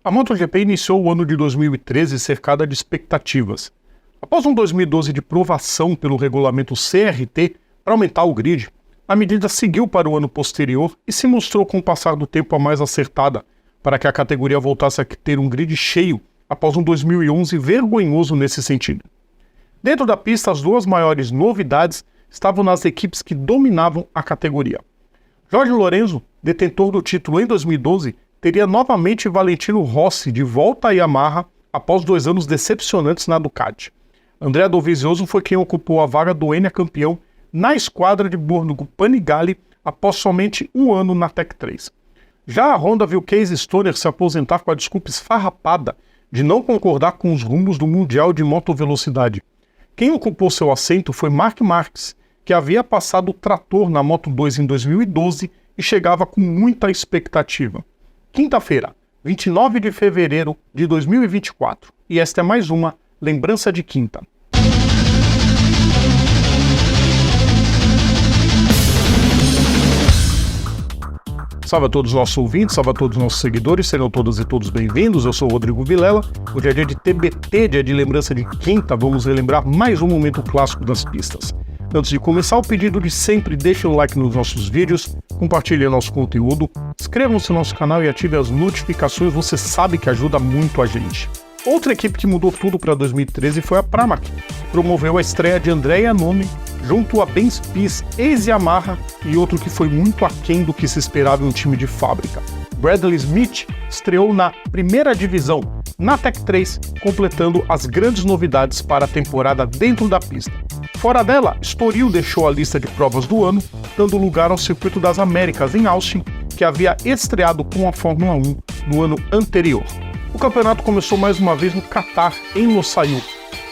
A MotoGP iniciou o ano de 2013 cercada de expectativas. Após um 2012 de provação pelo regulamento CRT para aumentar o grid, a medida seguiu para o ano posterior e se mostrou com o passar do tempo a mais acertada para que a categoria voltasse a ter um grid cheio após um 2011 vergonhoso nesse sentido. Dentro da pista, as duas maiores novidades estavam nas equipes que dominavam a categoria. Jorge Lorenzo, detentor do título em 2012, teria novamente Valentino Rossi de volta à Yamaha após 2 anos decepcionantes na Ducati. Andrea Dovizioso foi quem ocupou a vaga do Enia campeão na esquadra de Borgo Panigale após somente 1 ano na Tech 3. Já a Honda viu Casey Stoner se aposentar com a desculpa esfarrapada de não concordar com os rumos do Mundial de Motovelocidade. Quem ocupou seu assento foi Marc Marques, que havia passado o trator na Moto2 em 2012 e chegava com muita expectativa. Quinta-feira, 29 de fevereiro de 2024. E esta é mais uma Lembrança de Quinta. Salve a todos os nossos ouvintes, salve a todos os nossos seguidores, serão todas e todos bem-vindos. Eu sou o Rodrigo Vilela. Hoje é dia de TBT, dia de Lembrança de Quinta. Vamos relembrar mais um momento clássico das pistas. Antes de começar, o pedido de sempre, deixe um like nos nossos vídeos, compartilhe nosso conteúdo, inscrevam-se no nosso canal e ative as notificações, você sabe que ajuda muito a gente. Outra equipe que mudou tudo para 2013 foi a Pramac, que promoveu a estreia de Andrea Iannone junto a Ben Spies, ex-Yamaha, e outro que foi muito aquém do que se esperava em um time de fábrica. Bradley Smith estreou na primeira divisão, na Tech 3, completando as grandes novidades para a temporada dentro da pista. Fora dela, Estoril deixou a lista de provas do ano, dando lugar ao Circuito das Américas em Austin, que havia estreado com a Fórmula 1 no ano anterior. O campeonato começou mais uma vez no Qatar, em Losail.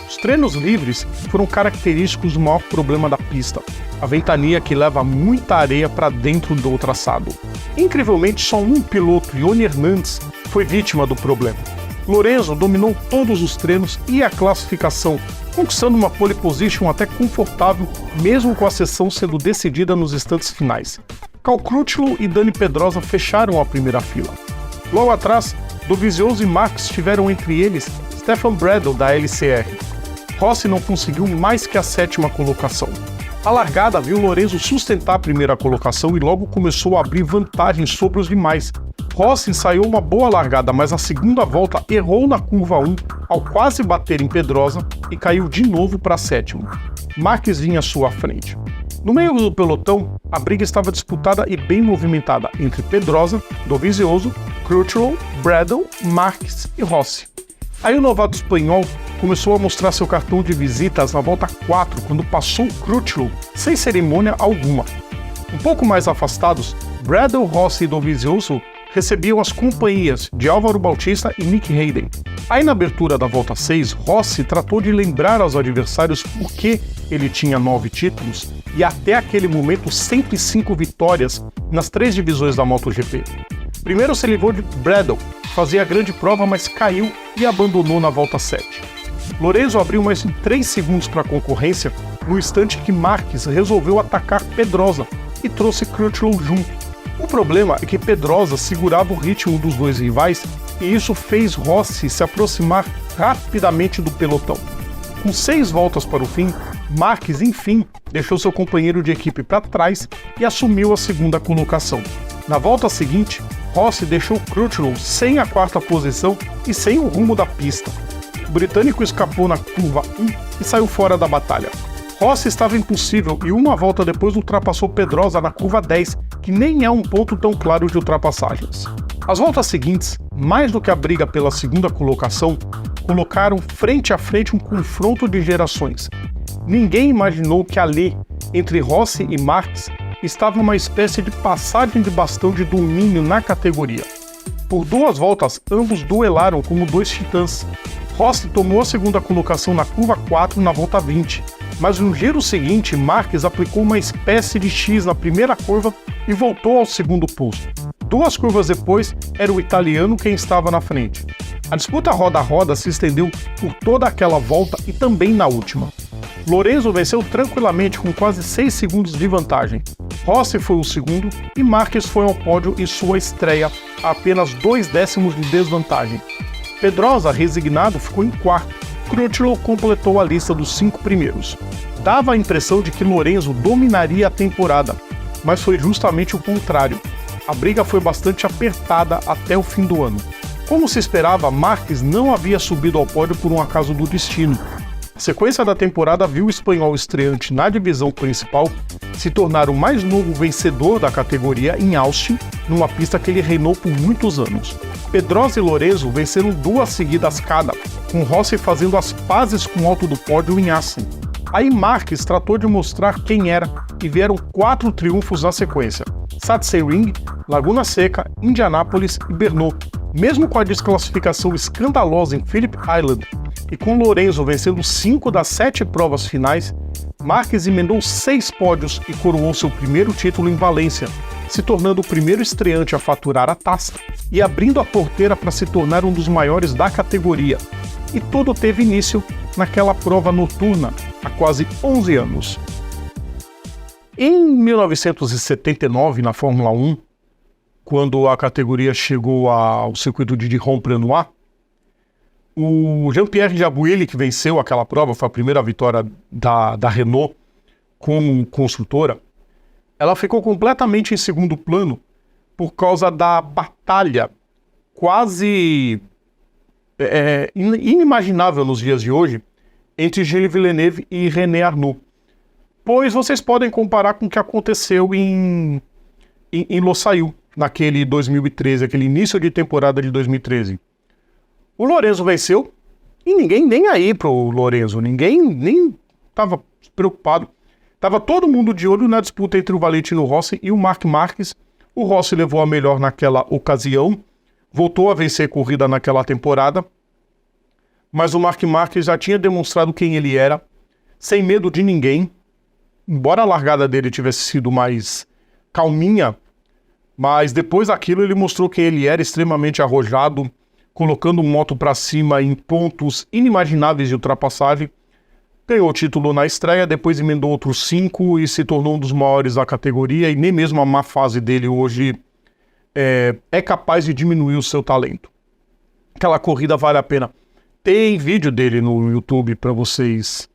Os treinos livres foram característicos do maior problema da pista, a ventania que leva muita areia para dentro do traçado. Incrivelmente, só um piloto, Ione Hernandes, foi vítima do problema. Lorenzo dominou todos os treinos e a classificação, conquistando uma pole position até confortável, mesmo com a sessão sendo decidida nos instantes finais. Cal Crutchlow e Dani Pedrosa fecharam a primeira fila. Logo atrás, Dovizioso e Marques tiveram entre eles Stefan Bradl da LCR. Rossi não conseguiu mais que a 7ª colocação. A largada viu Lorenzo sustentar a primeira colocação e logo começou a abrir vantagem sobre os demais. Rossi ensaiou uma boa largada, mas a segunda volta errou na curva 1 ao quase bater em Pedrosa e caiu de novo para a 7ª. Marques vinha à sua frente. No meio do pelotão, a briga estava disputada e bem movimentada entre Pedrosa, Dovizioso, Crutchlow, Bradl, Marques e Rossi. Aí o novato espanhol começou a mostrar seu cartão de visitas na volta 4, quando passou Crutchlow sem cerimônia alguma. Um pouco mais afastados, Bradl, Rossi e Dovizioso recebiam as companhias de Álvaro Bautista e Nick Hayden. Aí na abertura da volta 6, Rossi tratou de lembrar aos adversários por que ele tinha 9 títulos e até aquele momento 105 vitórias nas 3 divisões da MotoGP. Primeiro se livrou de Bradl, que fazia a grande prova, mas caiu e abandonou na volta 7. Lorenzo abriu mais 3 segundos para a concorrência no instante que Marques resolveu atacar Pedrosa e trouxe Crutchlow junto. O problema é que Pedrosa segurava o ritmo dos dois rivais e isso fez Rossi se aproximar rapidamente do pelotão. Com 6 voltas para o fim, Marques, enfim, deixou seu companheiro de equipe para trás e assumiu a 2ª colocação. Na volta seguinte, Rossi deixou Crutchlow sem a 4ª posição e sem o rumo da pista. O britânico escapou na curva 1 e saiu fora da batalha. Rossi estava impossível e uma volta depois ultrapassou Pedrosa na curva 10, que nem é um ponto tão claro de ultrapassagens. As voltas seguintes, mais do que a briga pela 2ª colocação, colocaram frente a frente um confronto de gerações. Ninguém imaginou que ali, entre Rossi e Marques, estava uma espécie de passagem de bastão de domínio na categoria. Por 2 voltas, ambos duelaram como 2 titãs. Rossi tomou a 2ª colocação na curva 4 na volta 20, mas no giro seguinte, Marques aplicou uma espécie de X na primeira curva e voltou ao 2º posto. 2 curvas depois, era o italiano quem estava na frente. A disputa roda a roda se estendeu por toda aquela volta e também na última. Lorenzo venceu tranquilamente com quase 6 segundos de vantagem. Rossi foi o segundo e Marques foi ao pódio em sua estreia, a apenas 2 décimos de desvantagem. Pedrosa, resignado, ficou em quarto. Crutchlow completou a lista dos 5 primeiros. Dava a impressão de que Lorenzo dominaria a temporada, mas foi justamente o contrário. A briga foi bastante apertada até o fim do ano. Como se esperava, Marques não havia subido ao pódio por um acaso do destino. A sequência da temporada viu o espanhol estreante na divisão principal se tornar o mais novo vencedor da categoria em Austin, numa pista que ele reinou por muitos anos. Pedrosa e Lorenzo venceram 2 seguidas cada, com Rossi fazendo as pazes com o alto do pódio em Assen. Aí Marques tratou de mostrar quem era e vieram 4 triunfos na sequência: Sachsenring, Laguna Seca, Indianápolis e Brno. Mesmo com a desclassificação escandalosa em Phillip Island e com Lorenzo vencendo 5 das 7 provas finais, Marques emendou 6 pódios e coroou seu primeiro título em Valência, se tornando o primeiro estreante a faturar a taça e abrindo a porteira para se tornar um dos maiores da categoria. E tudo teve início naquela prova noturna, há quase 11 anos. Em 1979, na Fórmula 1, quando a categoria chegou ao circuito de Dijon-Prenois, o Jean-Pierre Jabouille, que venceu aquela prova, foi a primeira vitória da Renault como construtora, ela ficou completamente em segundo plano por causa da batalha quase inimaginável nos dias de hoje entre Gilles Villeneuve e René Arnoux. Pois vocês podem comparar com o que aconteceu em Losail, naquele 2013, aquele início de temporada de 2013. O Lorenzo venceu e ninguém nem aí pro Lorenzo, ninguém nem estava preocupado. Tava todo mundo de olho na disputa entre o Valentino Rossi e o Marc Marques. O Rossi levou a melhor naquela ocasião, voltou a vencer corrida naquela temporada, mas o Marc Marques já tinha demonstrado quem ele era, sem medo de ninguém. Embora a largada dele tivesse sido mais calminha, mas depois daquilo ele mostrou quem ele era, extremamente arrojado, colocando moto para cima em pontos inimagináveis de ultrapassagem. Ganhou o título na estreia, depois emendou outros 5 e se tornou um dos maiores da categoria, e nem mesmo a má fase dele hoje é capaz de diminuir o seu talento. Aquela corrida vale a pena. Tem vídeo dele no YouTube para vocês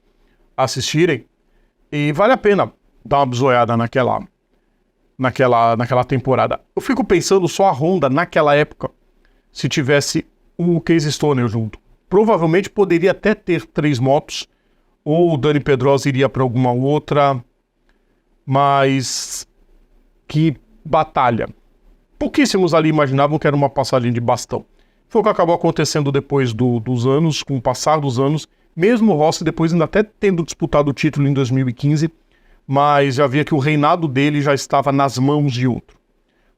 assistirem, e vale a pena dar uma bisoiada naquela temporada. Eu fico pensando só a Honda naquela época, se tivesse o Casey Stoner junto. Provavelmente poderia até ter 3 motos, ou o Dani Pedrosa iria para alguma outra, mas que batalha. Pouquíssimos ali imaginavam que era uma passagem de bastão. Foi o que acabou acontecendo depois dos anos, com o passar dos anos, mesmo o Rossi depois ainda até tendo disputado o título em 2015, mas já via que o reinado dele já estava nas mãos de outro.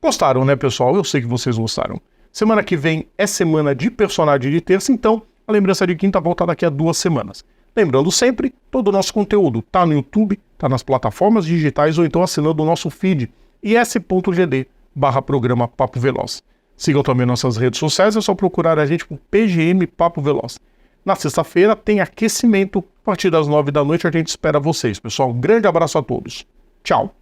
Gostaram, né, pessoal? Eu sei que vocês gostaram. Semana que vem é semana de personagem de terça, então a lembrança de quinta volta daqui a 2 semanas. Lembrando sempre, todo o nosso conteúdo tá no YouTube, tá nas plataformas digitais ou então assinando o nosso feed is.gd/programa Papo Veloz. Sigam também nossas redes sociais, é só procurar a gente por PGM Papo Veloz. Na sexta-feira tem aquecimento, a partir das 9 da noite a gente espera vocês, pessoal. Um grande abraço a todos. Tchau.